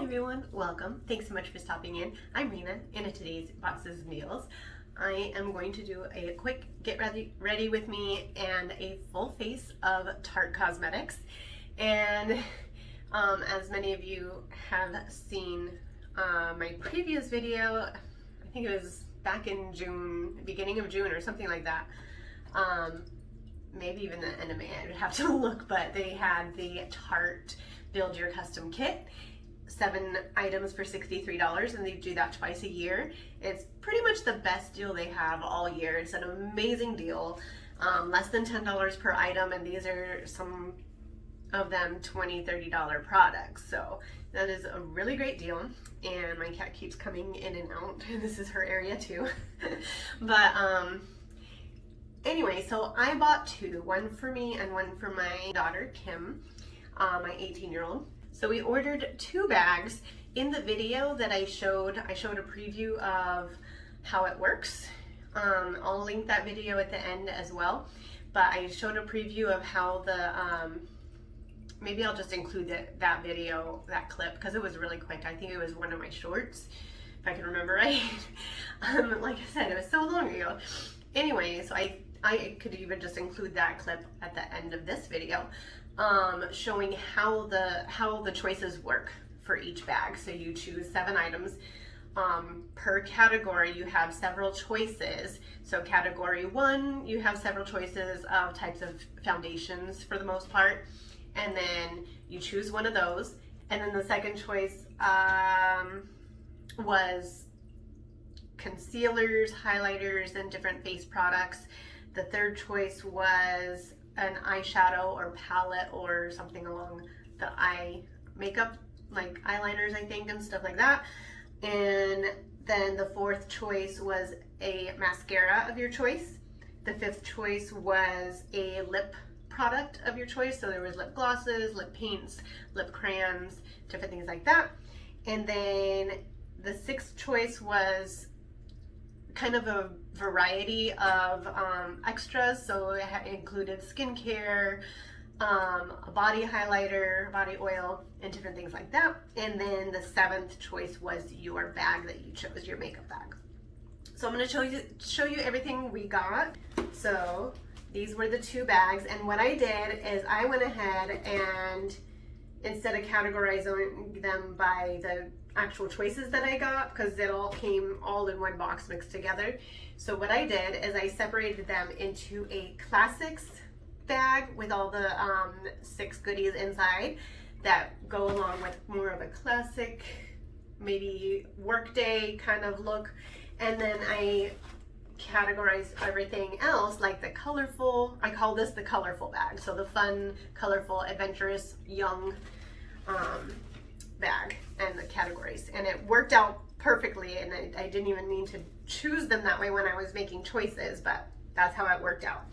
everyone, welcome. Thanks so much for stopping in. I'm Rena, and in today's Boxes of Meals, I am going to do a quick get ready with me and a full face of Tarte Cosmetics. And as many of you have seen my previous video, I think it was back in June, beginning of June or something like that. Maybe even the end of May, I would have to look, but they had the Tarte Build Your Custom Kit, 7 items for $63, and they do that twice a year. It's pretty much the best deal they have all year. It's an amazing deal, less than $10 per item, and these are some of them $20, $30 products. So that is a really great deal, and my cat keeps coming in and out, and this is her area too. But anyway, so I bought 2, one for me and one for my daughter Kim, my 18-year-old. So we ordered 2 bags. In the video that I showed a preview of how it works. I'll link that video at the end as well. But I showed a preview of how the, maybe I'll just include that video, that clip, because it was really quick. I think it was one of my shorts, if I can remember right. Like I said, it was so long ago. Anyway, so I could even just include that clip at the end of this video, showing how the choices work for each bag. So you choose 7 items. Per category, you have several choices. So category 1, you have several choices of types of foundations for the most part. And then you choose one of those. And then the second choice was concealers, highlighters, and different face products. The third choice was an eyeshadow or palette or something along the eye makeup, like eyeliners, I think, and stuff like that. And then the 4th choice was a mascara of your choice. The 5th choice was a lip product of your choice. So there was lip glosses, lip paints, lip crayons, different things like that. And then the 6th choice was kind of a variety of extras. So it included skincare, a body highlighter, body oil, and different things like that. And then the 7th choice was your bag that you chose, your makeup bag. So I'm going to show you everything we got. So these were the 2 bags, and what I did is I went ahead and instead of categorizing them by the actual choices that I got, because it all came all in one box mixed together. So what I did is I separated them into a classics bag with all the 6 goodies inside that go along with more of a classic, maybe workday kind of look. And then I categorized everything else like the colorful, I call this the colorful bag. So the fun, colorful, adventurous, young bag and the categories. And it worked out perfectly, and I didn't even mean to choose them that way when I was making choices, but that's how it worked out.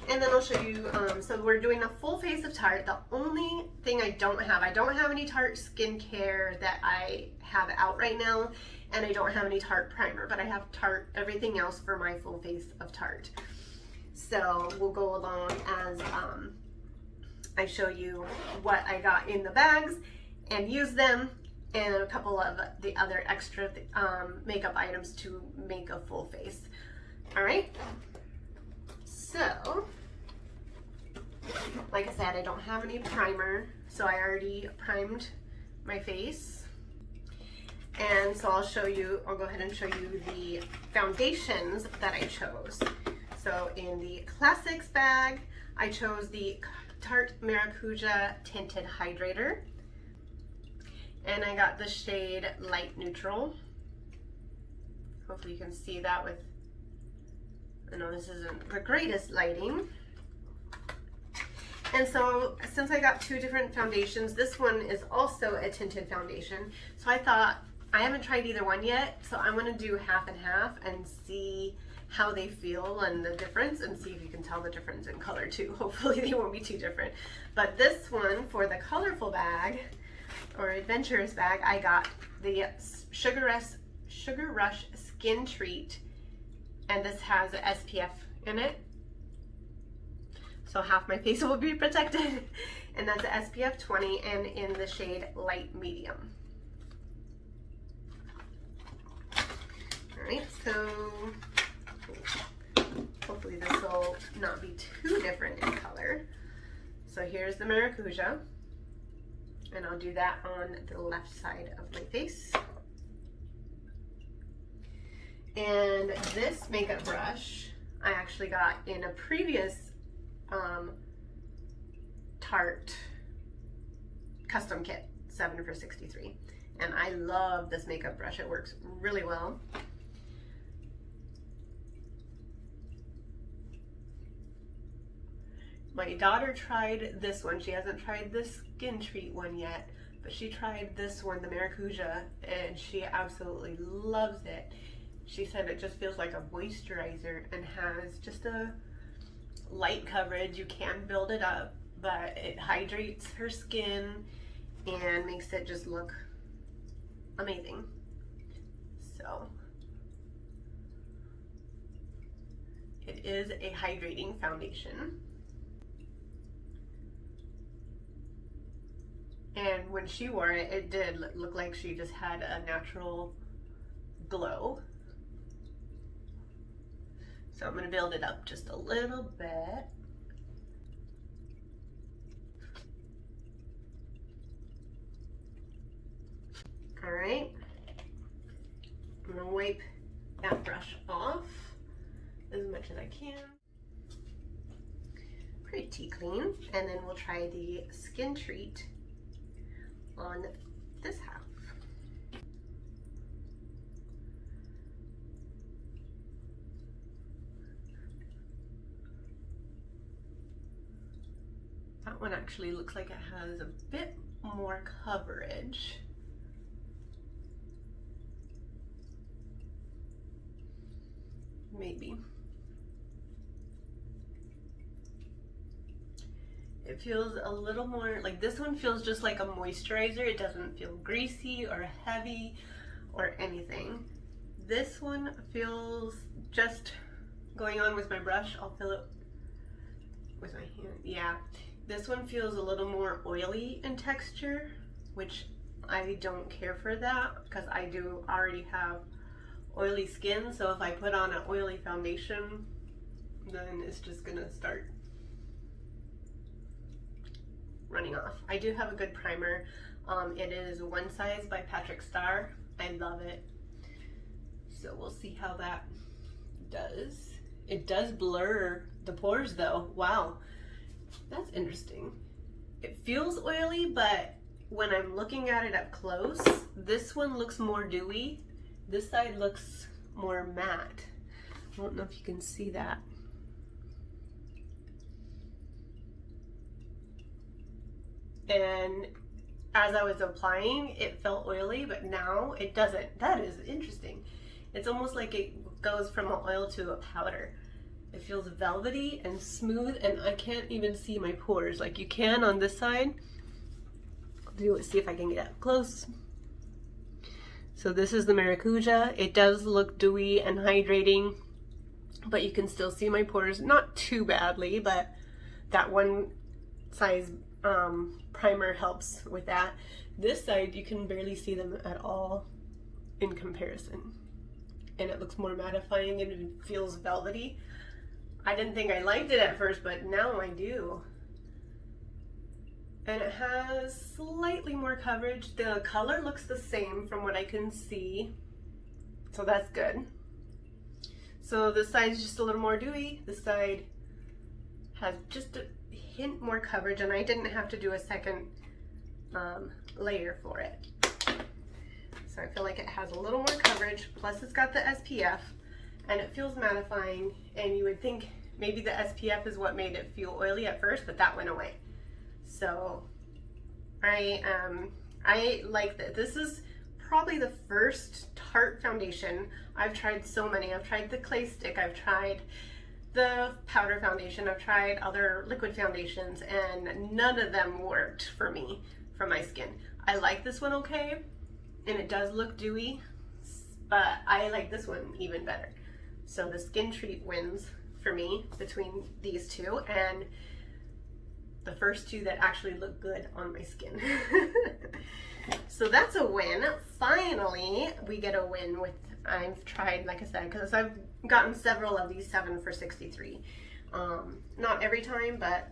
And then I'll show you, so we're doing a full face of Tarte. The only thing I don't have any Tarte skincare that I have out right now, and I don't have any Tarte primer, but I have Tarte everything else for my full face of Tarte. So we'll go along as I show you what I got in the bags and use them, and a couple of the other extra makeup items to make a full face. All right. So, like I said, I don't have any primer, so I already primed my face. And so I'll go ahead and show you the foundations that I chose. So in the classics bag, I chose the Tarte Maracuja Tinted Hydrator. And I got the shade Light Neutral. Hopefully you can see that with, I know this isn't the greatest lighting. And so since I got 2 different foundations, this one is also a tinted foundation. So I thought, I haven't tried either one yet, so I'm gonna do half and half and see how they feel and the difference, and see if you can tell the difference in color too. Hopefully they won't be too different. But this one, for the colorful bag, or adventurous bag, I got the Sugar Rush Skin Treat, and this has an SPF in it, so half my face will be protected, and that's a SPF 20 and in the shade Light Medium. Alright, so hopefully this will not be too different in color. So here's the Maracuja, and I'll do that on the left side of my face. And this makeup brush I actually got in a previous Tarte custom kit, 7 for $63. And I love this makeup brush. It works really well. My daughter tried this one. She hasn't tried the Skin Treat one yet, but she tried this one, the Maracuja, and she absolutely loves it. She said it just feels like a moisturizer and has just a light coverage. You can build it up, but it hydrates her skin and makes it just look amazing. So it is a hydrating foundation. And when she wore it, it did look like she just had a natural glow. So I'm going to build it up just a little bit. All right. I'm going to wipe that brush off as much as I can. Pretty clean. And then we'll try the Skin Treat on this half. That one actually looks like it has a bit more coverage. Maybe. It feels a little more, like this one feels just like a moisturizer. It doesn't feel greasy or heavy or anything. This one feels just going on with my brush. I'll fill it with my hand. Yeah. This one feels a little more oily in texture, which I don't care for that because I do already have oily skin. So if I put on an oily foundation, then it's just gonna start running off. I do have a good primer. It is One Size by Patrick Starr. I love it. So we'll see how that does. It does blur the pores though. Wow. That's interesting. It feels oily, but when I'm looking at it up close, this one looks more dewy. This side looks more matte. I don't know if you can see that. And as I was applying, it felt oily, but now it doesn't. That is interesting. It's almost like it goes from an oil to a powder. It feels velvety and smooth, and I can't even see my pores like you can on this side. I'll see if I can get up close. So this is the Maracuja. It does look dewy and hydrating, but you can still see my pores. Not too badly, but that One Size primer helps with that. This side, you can barely see them at all in comparison. And it looks more mattifying and it feels velvety. I didn't think I liked it at first, but now I do. And it has slightly more coverage. The color looks the same from what I can see, so that's good. So this side is just a little more dewy. This side has just a hint more coverage, and I didn't have to do a second layer for it. So I feel like it has a little more coverage, plus it's got the SPF, and it feels mattifying, and you would think maybe the SPF is what made it feel oily at first, but that went away. So I like that. This is probably the first Tarte foundation. I've tried so many. I've tried the clay stick, I've tried the powder foundation, I've tried other liquid foundations, and none of them worked for me, for my skin. I like this one okay, and it does look dewy, but I like this one even better. So the Skin Treat wins for me between these two, and the first two that actually look good on my skin. So that's a win. Finally, we get a win with I've tried, like I said, because I've gotten several of these 7 for $63. Not every time, but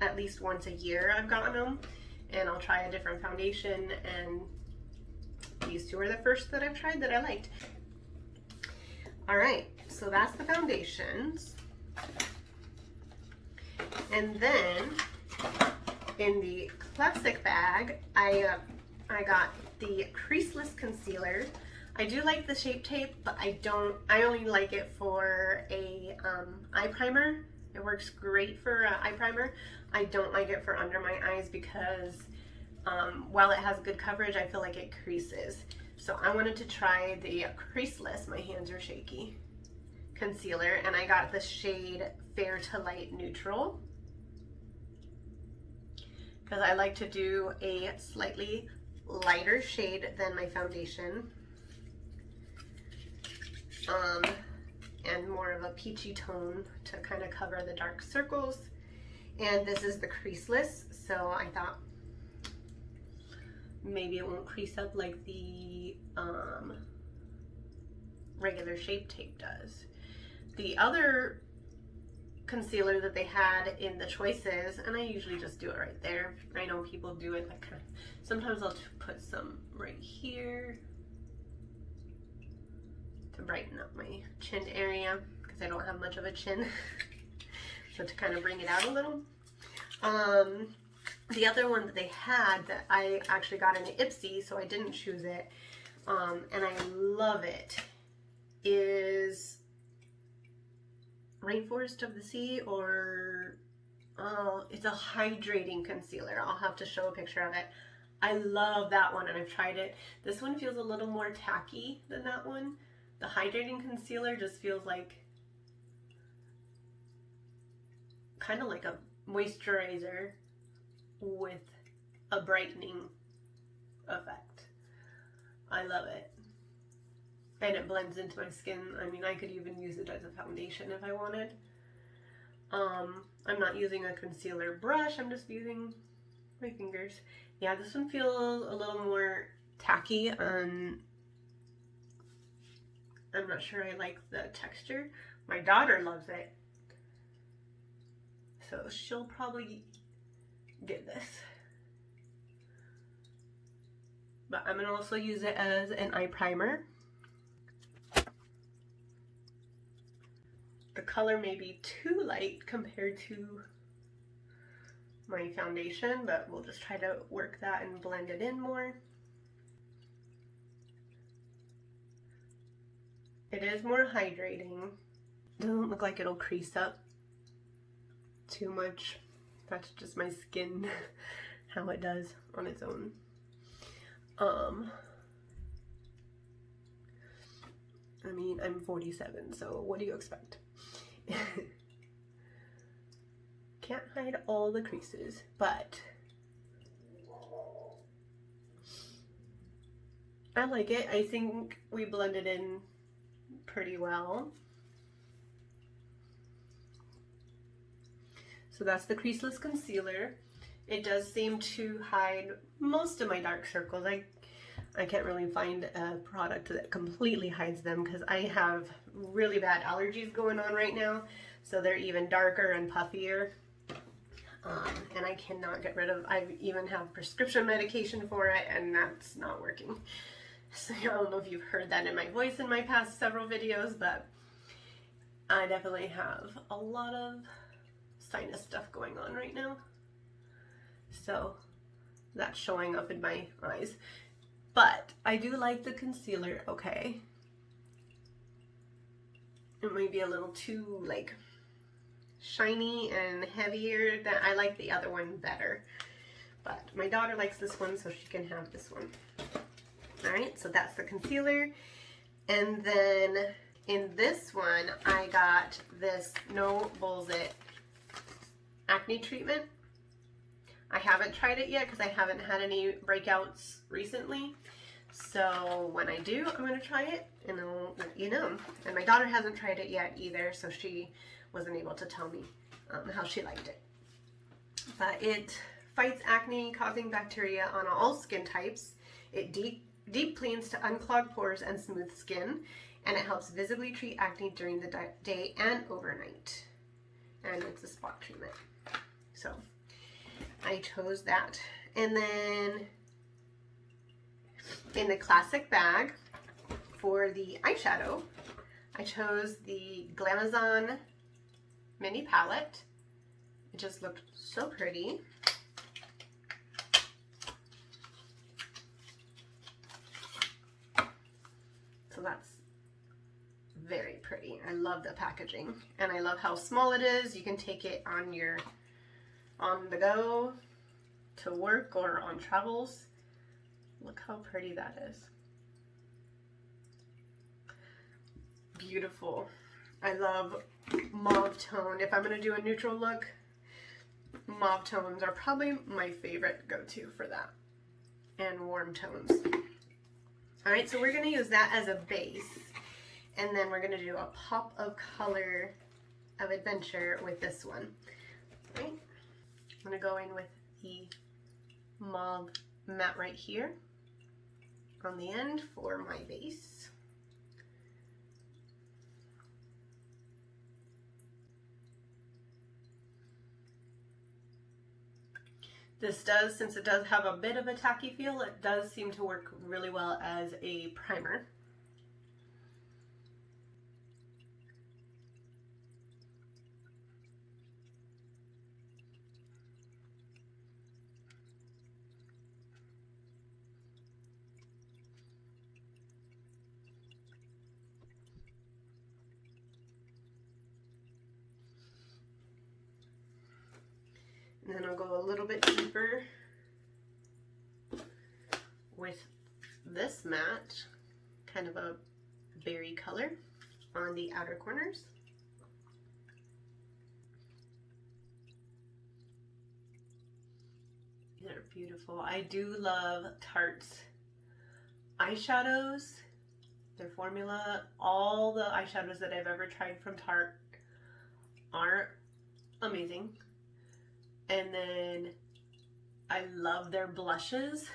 at least once a year I've gotten them, and I'll try a different foundation, and these two are the first that I've tried that I liked. All right, so that's the foundations. And then in the classic bag, I got the Creaseless Concealer. I do like the Shape Tape, but I only like it for a eye primer. It works great for eye primer. I don't like it for under my eyes because while it has good coverage, I feel like it creases. So I wanted to try the Creaseless, my hands are shaky, concealer, and I got the shade Fair to Light Neutral because I like to do a slightly lighter shade than my foundation, and more of a peachy tone to kind of cover the dark circles. And this is the Creaseless, so I thought maybe it won't crease up like the regular Shape Tape does. The other concealer that they had in the choices, and I usually just do it right there. I know people do it like kind of, sometimes I'll put some right here to brighten up my chin area because I don't have much of a chin. So to kind of bring it out a little. The other one that they had that I actually got in an Ipsy, so I didn't choose it, and I love it, is Rainforest of the Sea, or it's a hydrating concealer. I'll have to show a picture of it. I love that one, and I've tried it. This one feels a little more tacky than that one. The hydrating concealer just feels like kind of like a moisturizer with a brightening effect. I love it. And it blends into my skin. I mean, I could even use it as a foundation if I wanted. I'm not using a concealer brush, I'm just using my fingers. Yeah, this one feels a little more tacky. I'm not sure I like the texture. My daughter loves it, so she'll probably get this. But I'm gonna also use it as an eye primer. The color may be too light compared to my foundation, but we'll just try to work that and blend it in more. It is more hydrating. Doesn't look like it'll crease up too much. That's just my skin, how it does on its own. I mean, I'm 47, so what do you expect? Can't hide all the creases, but I like it. I think we blended in pretty well. So that's the Creaseless Concealer. It does seem to hide most of my dark circles. I can't really find a product that completely hides them because I have really bad allergies going on right now. So they're even darker and puffier. And I cannot get rid of, I even have prescription medication for it, and that's not working. So I don't know if you've heard that in my voice in my past several videos, but I definitely have a lot of sinus stuff going on right now. So that's showing up in my eyes. But I do like the concealer, okay. It might be a little too like shiny and heavier. That I like the other one better. But my daughter likes this one, so she can have this one. Alright, so that's the concealer. And then in this one, I got this No Bullzit acne treatment. I haven't tried it yet because I haven't had any breakouts recently. So when I do, I'm going to try it and I'll let you know. And my daughter hasn't tried it yet either, so she wasn't able to tell me how she liked it. But it fights acne causing bacteria on all skin types. It deep cleans to unclog pores and smooth skin, and it helps visibly treat acne during the day and overnight. And it's a spot treatment. So I chose that. And then in the classic bag for the eyeshadow, I chose the Glamazon mini palette. It just looked so pretty. So that's very pretty. I love the packaging, and I love how small it is. You can take it on the go to work or on travels. Look how pretty that is. Beautiful. I love mauve tone. If I'm going to do a neutral look, mauve tones are probably my favorite go-to for that. And warm tones. Alright, so we're going to use that as a base. And then we're going to do a pop of color of Adventure with this one. Right? I'm going to go in with the mauve matte right here on the end for my base. This does, since it does have a bit of a tacky feel, it does seem to work really well as a primer. And then I'll go a little bit deeper with this matte, kind of a berry color on the outer corners. They're beautiful. I do love Tarte's eyeshadows. Their formula, all the eyeshadows that I've ever tried from Tarte are amazing. And then I love their blushes.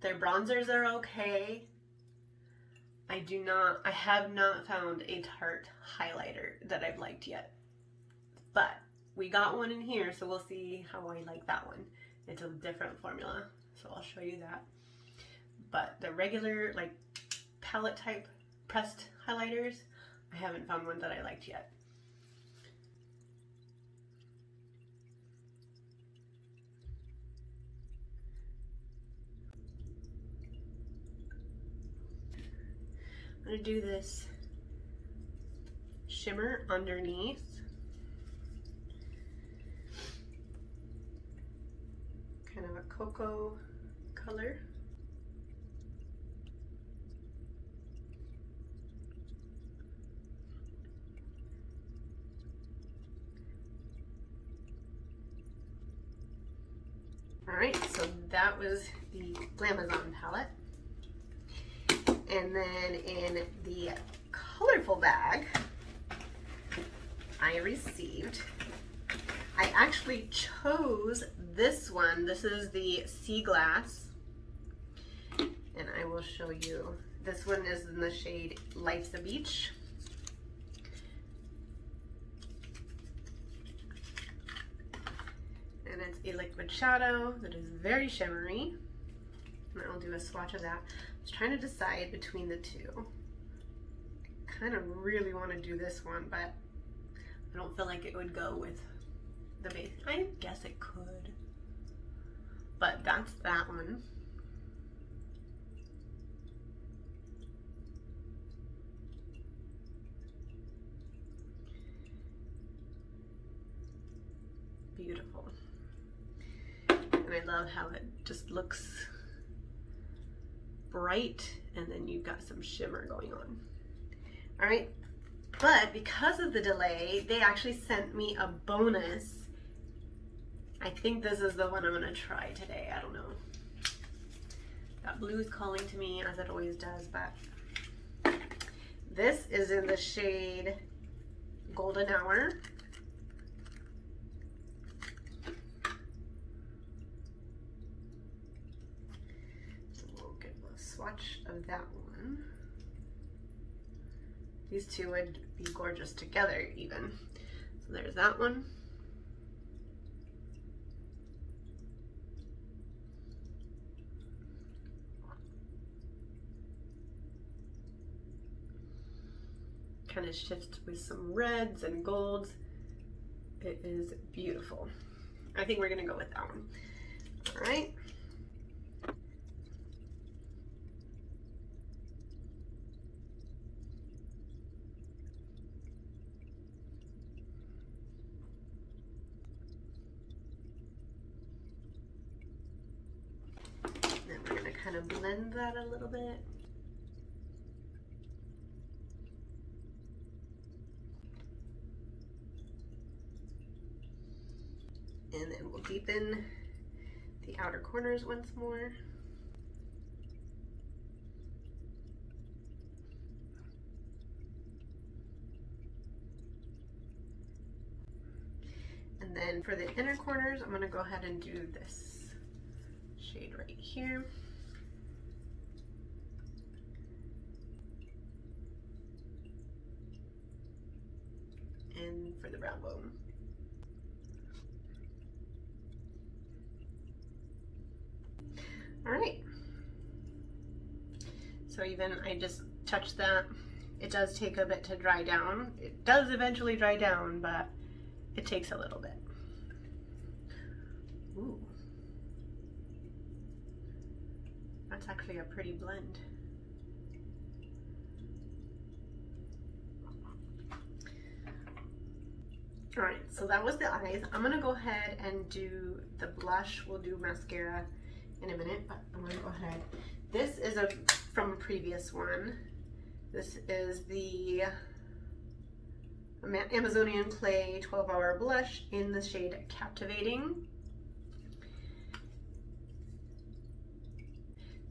Their bronzers are okay. I have not found a Tarte highlighter that I've liked yet. But we got one in here, so we'll see how I like that one. It's a different formula, so I'll show you that. But the regular, like, palette type pressed highlighters, I haven't found one that I liked yet. I'm going to do this shimmer underneath. Kind of a cocoa color. Alright, so that was the Glamazon palette. And then in the colorful bag, I actually chose this one. This is the Sea Glass. And I will show you. This one is in the shade Life's a Beach. And it's a liquid shadow that is very shimmery. And I'll do a swatch of that. I was trying to decide between the two. I kind of really want to do this one, but I don't feel like it would go with the base. I guess it could. But that's that one. Beautiful. And I love how it just looks bright, and then you've got some shimmer going on. All right, but because of the delay, they actually sent me a bonus. I think this is the one I'm gonna try today. I don't know. That blue is calling to me, as it always does, but this is in the shade Golden Hour. swatch of that one. These two would be gorgeous together even. So there's that one. Kind of shifts with some reds and golds. It is beautiful. I think we're gonna go with that one. All right. Then we're gonna kind of blend that a little bit. And then we'll deepen the outer corners once more. And then for the inner corners, I'm gonna go ahead and do this shade right here. And for the brow bone. All right, so even I just touched that. It does take a bit to dry down. It does eventually dry down, but it takes a little bit. Ooh, that's actually a pretty blend. All right, so that was the eyes. I'm gonna go ahead and do the blush. We'll do mascara in a minute, but I'm gonna go ahead. This is from a previous one. This is the Amazonian Clay 12-Hour Blush in the shade Captivating.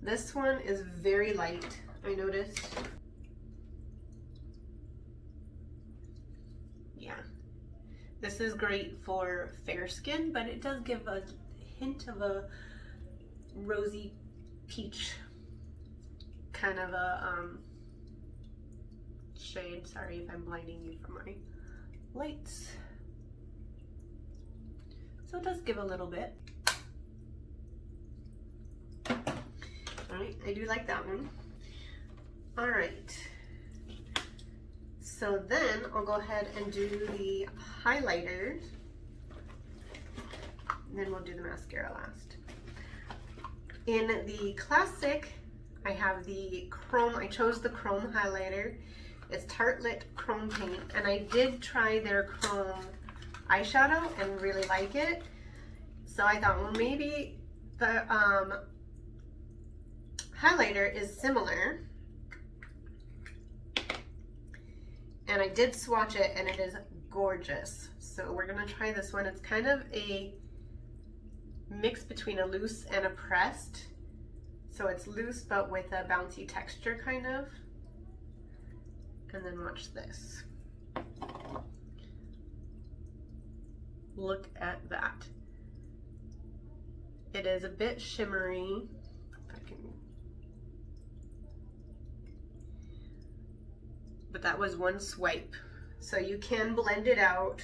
This one is very light, I noticed. Yeah, this is great for fair skin, but it does give a hint of a rosy peach kind of a shade. Sorry if I'm blinding you from my lights. So it does give a little bit. All right, I do like that one. All right, so then I'll go ahead and do the highlighters, and then we'll do the mascara last. In the classic, I have the chrome. I chose the chrome highlighter. It's Tarte Chrome Paint, and I did try their chrome eyeshadow and really like it. So I thought, well, maybe the highlighter is similar. And I did swatch it, and it is gorgeous. So we're gonna try this one. It's kind of a mix between a loose and a pressed. So it's loose but with a bouncy texture kind of. And then watch this. Look at that. It is a bit shimmery. If I can. But that was one swipe. So you can blend it out,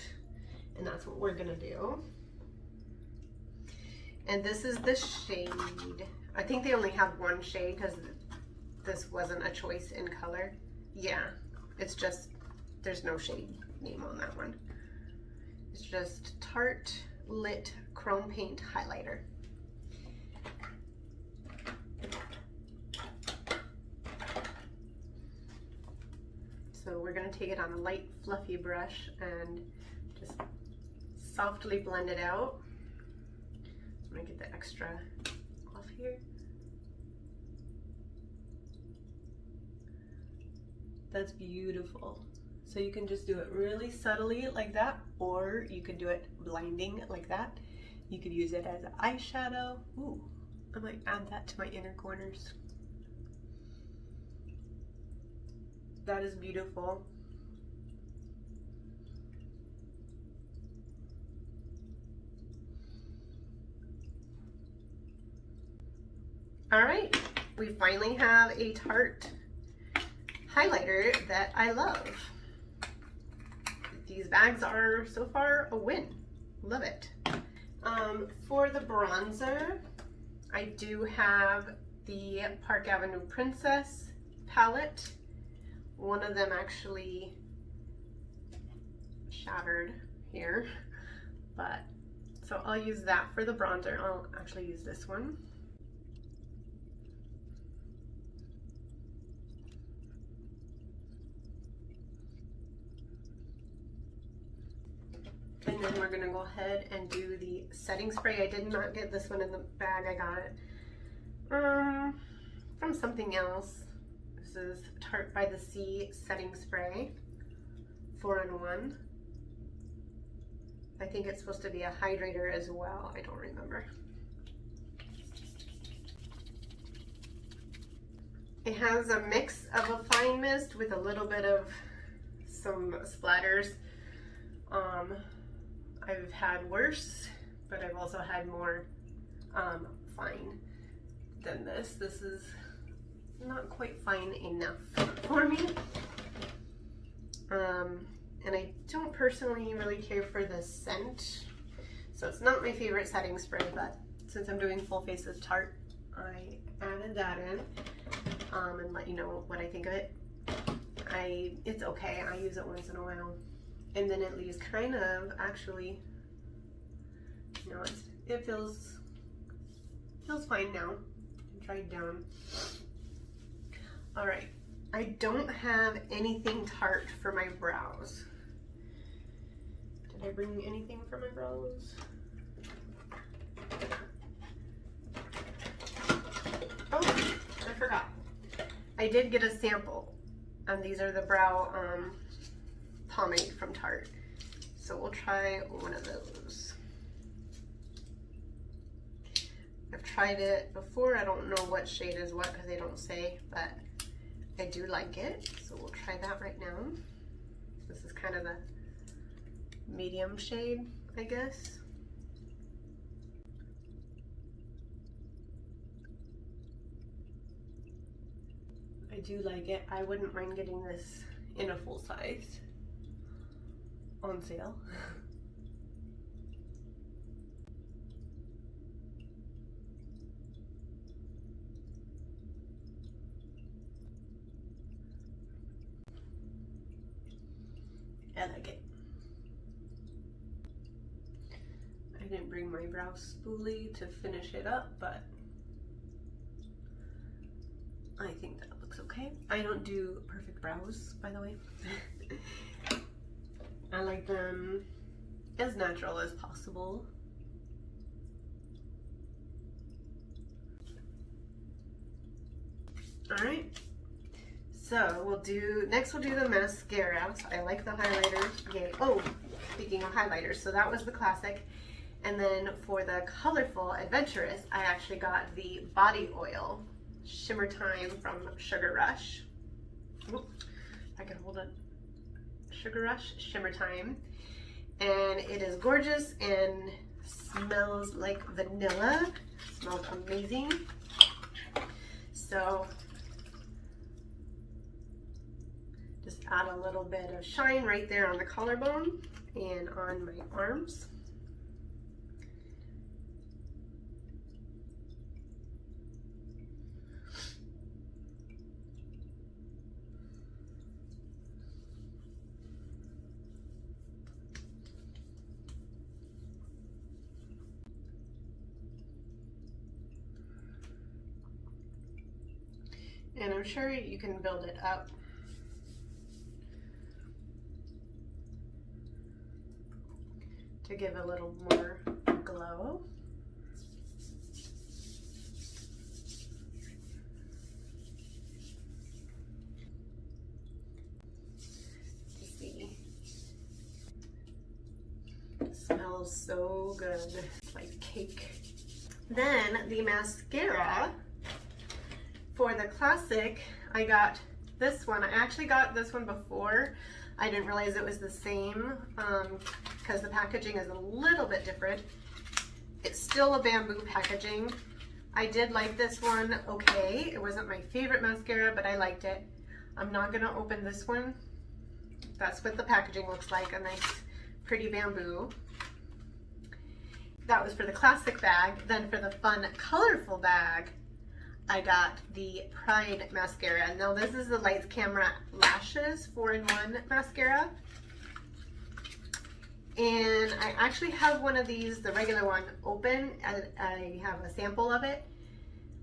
and that's what we're gonna do. And this is the shade. I think they only have one shade because this wasn't a choice in color. Yeah, it's just, there's no shade name on that one. It's just Tarte Lit Chrome Paint Highlighter. So we're gonna take it on a light fluffy brush and just softly blend it out. I'm gonna get the extra off here. That's beautiful. So you can just do it really subtly like that, or you could do it blinding like that. You could use it as eyeshadow. Ooh, I might add that to my inner corners. That is beautiful. All right, We finally have a Tarte highlighter that I love. These bags are so far a win. Love it. For the bronzer, I do have the Park Avenue Princess palette. One of them actually shattered here, but so I'll use that for the bronzer. I'll actually use this one. And then we're gonna go ahead and do the setting spray. I did not get this one in the bag. I got it from something else. This is Tarte by the Sea setting spray, 4-in-1. I think it's supposed to be a hydrator as well. I don't remember. It has a mix of a fine mist with a little bit of some splatters. I've had worse, but I've also had more fine than this. This is not quite fine enough for me. And I don't personally really care for the scent, so it's not my favorite setting spray, but since I'm doing full face of Tarte, I added that in and let you know what I think of it. It's okay. I use it once in a while. And then it leaves kind of, actually, you know, it feels fine now. Dried down. All right, I don't have anything Tarte for my brows. Did I bring anything for my brows? Oh, I forgot. I did get a sample, and these are the brow pomade from Tarte. So we'll try one of those. I've tried it before. I don't know what shade is what because they don't say, but I do like it. So we'll try that right now. This is kind of the medium shade, I guess. I do like it. I wouldn't mind getting this in a full size on sale. I like it. I didn't bring my brow spoolie to finish it up, but I think that looks okay. I don't do perfect brows, by the way. I like them as natural as possible. All right. So we'll do the mascara. So I like the highlighter. Okay. Oh, speaking of highlighters, so that was the classic. And then for the colorful Adventurous, I actually got the body oil Shimmertime from Sugar Rush. Oop, I can hold it. Sugar Rush Shimmertime. And it is gorgeous and smells like vanilla. Smells amazing. So just add a little bit of shine right there on the collarbone and on my arms. And I'm sure you can build it up. To give a little more glow. See. Smells so good. It's like cake. Then the mascara. For the classic, I got this one. I actually got this one before. I didn't realize it was the same because the packaging is a little bit different. It's still a bamboo packaging, I did like this one okay. It wasn't my favorite mascara, but I liked it. I'm not gonna open this one. That's what the packaging looks like, a nice pretty bamboo. That was for the classic bag. Then for the fun, colorful bag, I got the Pride mascara. Now this is the Lights Camera Lashes 4-in-1 mascara. And I actually have one of these, the regular one, open. I have a sample of it.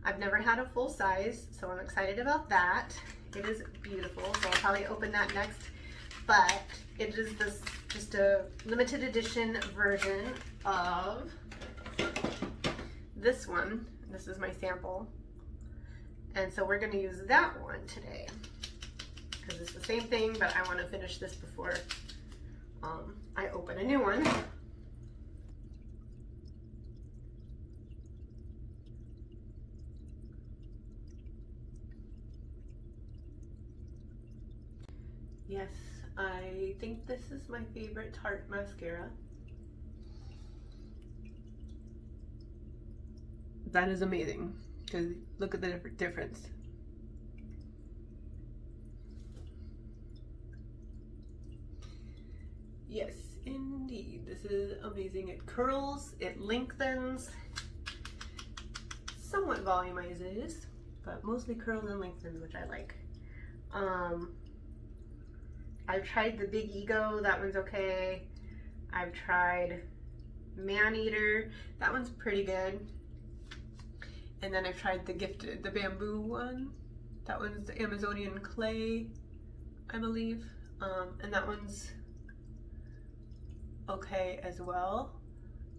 I've never had a full size, so I'm excited about that. It is beautiful, so I'll probably open that next. But it is this just a limited edition version of this one. This is my sample. And so we're gonna use that one today because it's the same thing, but I wanna finish this before I open a new one. Yes, I think this is my favorite Tarte mascara. That is amazing, because look at the difference. Yes, indeed, this is amazing. It curls, it lengthens, somewhat volumizes, but mostly curls and lengthens, which I like. I've tried the Big Ego, that one's okay. I've tried Man Eater, that one's pretty good. And then I've tried the Gifted, the bamboo one. That one's the Amazonian clay, I believe. And that one's okay as well.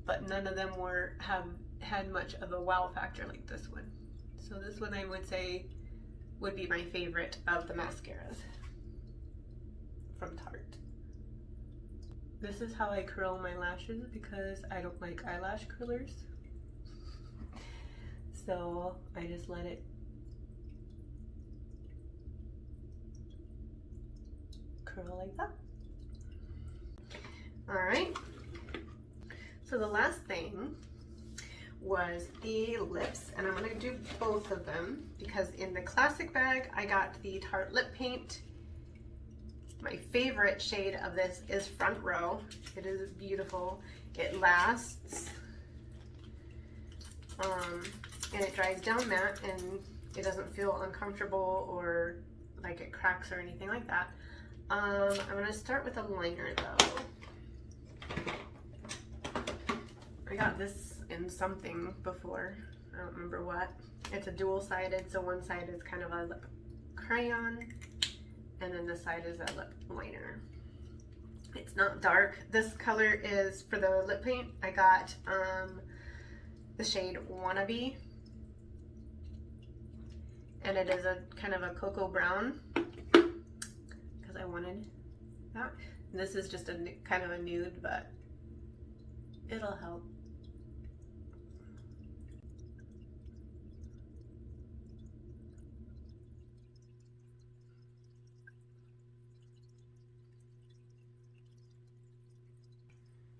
But none of them have had much of a wow factor like this one. So this one I would say would be my favorite of the mascaras from Tarte. This is how I curl my lashes because I don't like eyelash curlers. So I just let it curl like that. All right. So the last thing was the lips, and I'm gonna do both of them because in the classic bag, I got the Tarte lip paint. My favorite shade of this is Front Row. It is beautiful. It lasts. And it dries down matte and it doesn't feel uncomfortable or like it cracks or anything like that. I'm gonna start with a liner though. I got this in something before, I don't remember what. It's a dual-sided, so one side is kind of a lip crayon and then this side is a lip liner. It's not dark. This color is, for the lip paint, I got the shade Wannabe. And it is a kind of a cocoa brown because I wanted that. And this is just a kind of a nude, but it'll help.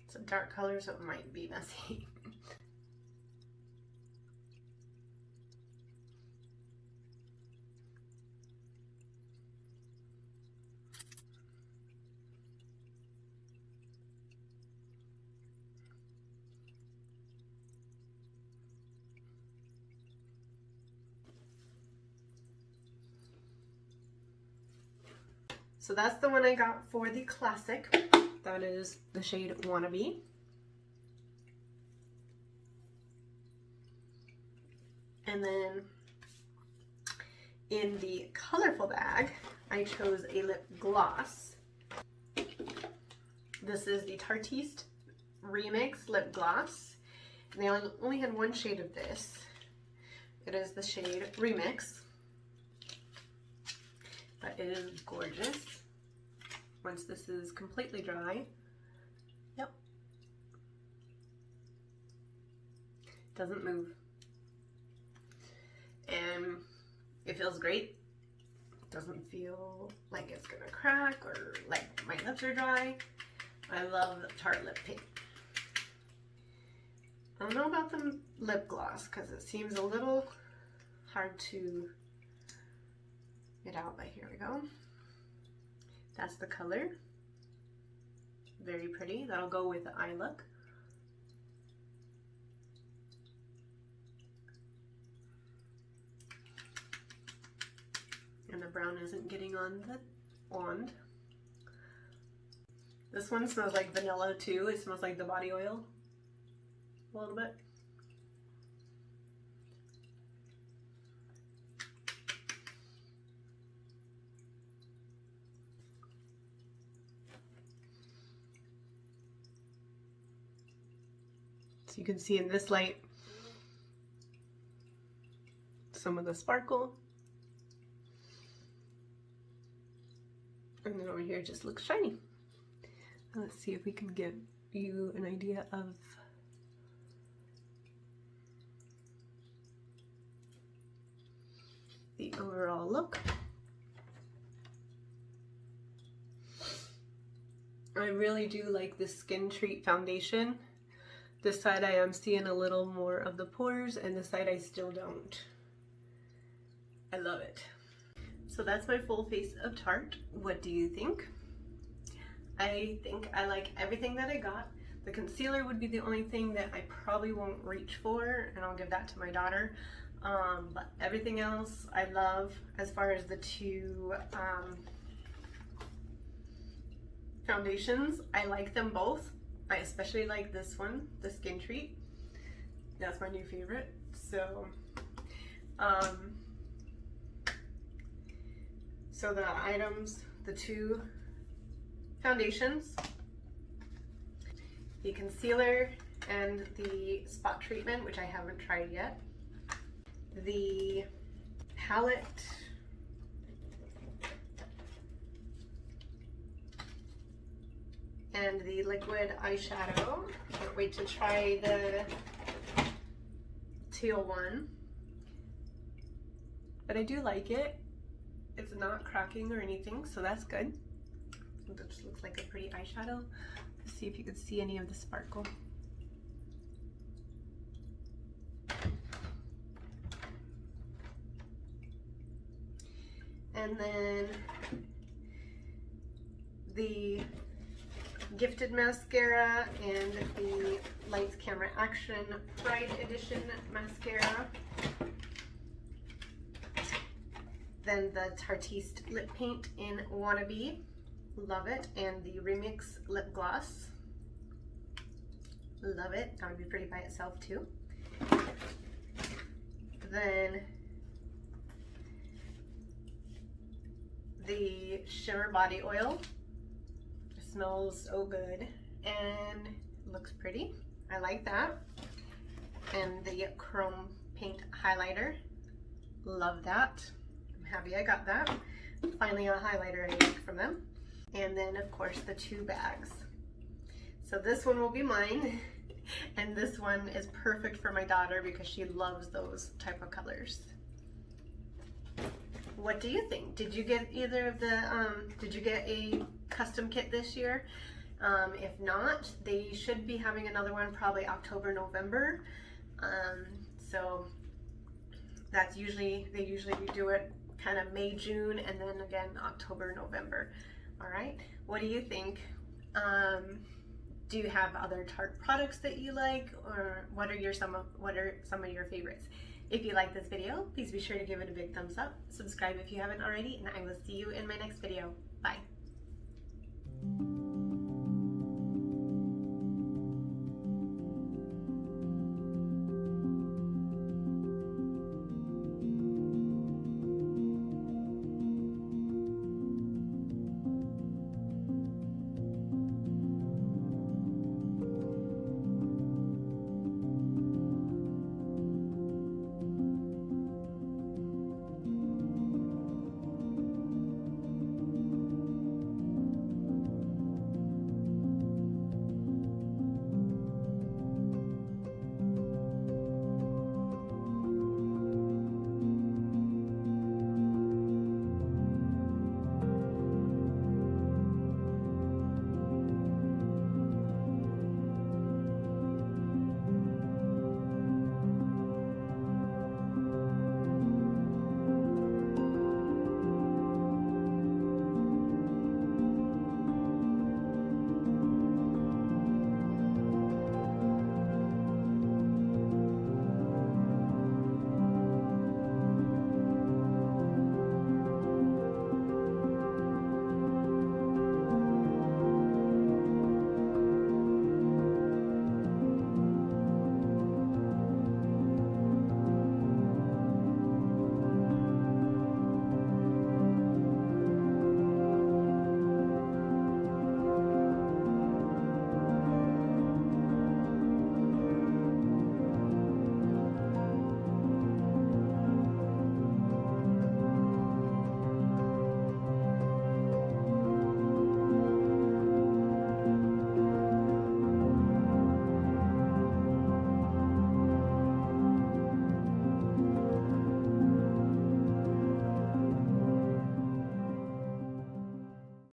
It's a dark color, so it might be messy. So that's the one I got for the classic. That is the shade Wannabe. And then in the colorful bag, I chose a lip gloss. This is the Tarte Remix Lip Gloss. And they only had one shade of this. It is the shade Remix. But it is gorgeous. Once this is completely dry. Yep. Doesn't move. And it feels great. Doesn't feel like it's gonna crack or like my lips are dry. I love Tarte lip paint. I don't know about the lip gloss because it seems a little hard to get out, but here we go. That's the color. Very pretty. That'll go with the eye look. And the brown isn't getting on the wand. This one smells like vanilla too. It smells like the body oil a little bit. So you can see in this light some of the sparkle. And then over here it just looks shiny. Now let's see if we can give you an idea of the overall look. I really do like this Skin Treat foundation. This side I am seeing a little more of the pores, and this side I still don't. I love it. So that's my full face of Tarte. What do you think? I think I like everything that I got. The concealer would be the only thing that I probably won't reach for, and I'll give that to my daughter. But everything else I love. As far as the two foundations, I like them both. I especially like this one, the Skin Treat. That's my new favorite. So, so the items, the two foundations, the concealer and the spot treatment, which I haven't tried yet, the palette, and the liquid eyeshadow. Can't wait to try the teal one. But I do like it. It's not cracking or anything, so that's good. It just looks like a pretty eyeshadow. Let's see if you can see any of the sparkle. And then the Gifted mascara and the Lights Camera Action Pride Edition mascara. Then the Tartiste lip paint in Wannabe. Love it. And the Remix lip gloss. Love it. That would be pretty by itself too. Then the Shimmer Body Oil. It smells so good and looks pretty. I like that. And the Chrome Paint Highlighter. Love that. I'm happy I got that. Finally a highlighter I like from them. And then of course the two bags. So this one will be mine, and this one is perfect for my daughter because she loves those type of colors. What do you think? Did you get either of the, did you get a custom kit this year? If not, they should be having another one probably October, November. So that's usually, they usually do it kind of May, June, and then again October, November. All right, what do you think? Do you have other Tarte products that you like, or what are some of your favorites? If you like this video, please be sure to give it a big thumbs up. Subscribe if you haven't already, and I will see you in my next video. Bye.